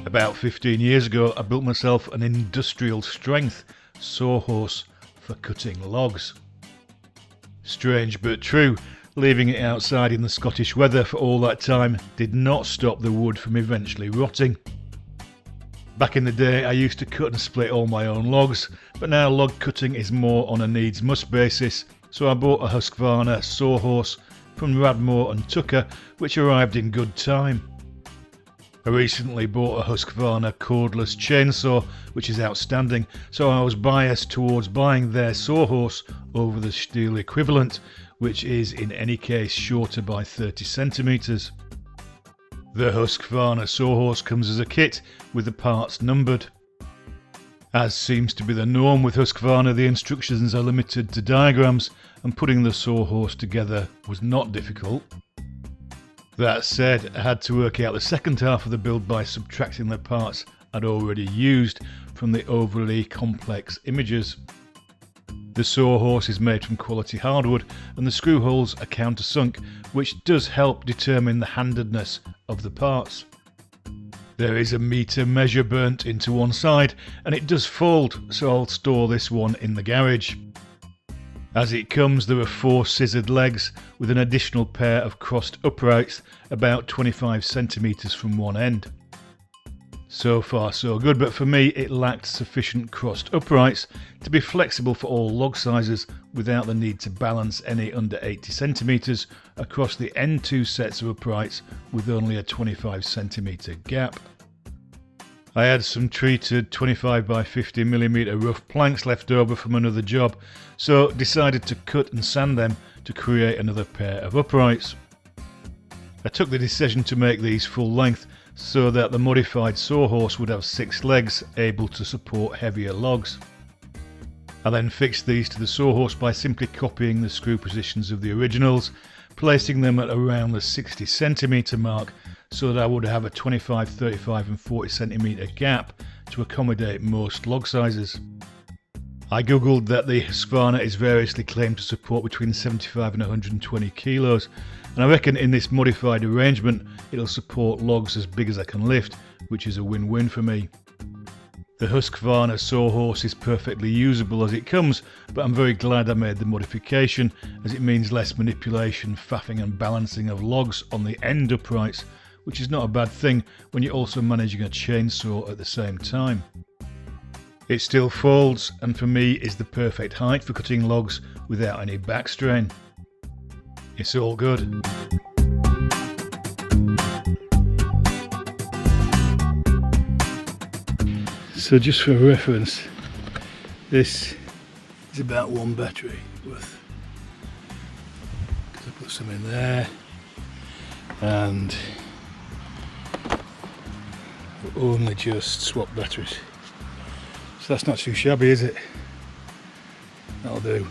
About 15 years ago, I built myself an industrial strength sawhorse for cutting logs. Strange but true, leaving it outside in the Scottish weather for all that time did not stop the wood from eventually rotting. Back in the day, I used to cut and split all my own logs, but now log cutting is more on a needs-must basis, so I bought a Husqvarna sawhorse from Radmore and Tucker, which arrived in good time. I recently bought a Husqvarna cordless chainsaw, which is outstanding, so I was biased towards buying their sawhorse over the Stihl equivalent, which is in any case shorter by 30 centimeters. The Husqvarna sawhorse comes as a kit with the parts numbered. As seems to be the norm with Husqvarna, the instructions are limited to diagrams, and putting the sawhorse together was not difficult. That said, I had to work out the second half of the build by subtracting the parts I'd already used from the overly complex images. The sawhorse is made from quality hardwood and the screw holes are countersunk, which does help determine the handedness of the parts. There is a meter measure burnt into one side and it does fold, so I'll store this one in the garage. As it comes, there are 4 scissored legs with an additional pair of crossed uprights about 25 centimeters from one end. So far so good, but for me it lacked sufficient crossed uprights to be flexible for all log sizes without the need to balance any under 80 centimeters across the end 2 sets of uprights with only a 25 centimeter gap. I had some treated 25 by 50 millimeter rough planks left over from another job, so decided to cut and sand them to create another pair of uprights. I took the decision to make these full length so that the modified sawhorse would have 6 legs able to support heavier logs. I then fixed these to the sawhorse by simply copying the screw positions of the originals, placing them at around the 60 centimeter mark so that I would have a 25, 35 and 40 centimeter gap to accommodate most log sizes. I googled that the Husqvarna is variously claimed to support between 75 and 120 kilos, and I reckon in this modified arrangement it'll support logs as big as I can lift, which is a win-win for me. The Husqvarna sawhorse is perfectly usable as it comes, but I'm very glad I made the modification as it means less manipulation, faffing and balancing of logs on the end uprights, which is not a bad thing when you're also managing a chainsaw at the same time. It still folds and for me is the perfect height for cutting logs without any back strain. It's all good. So just for reference, this is about 1 battery worth, because I put some in there and only just swap batteries. So that's not too shabby, is it? That'll do.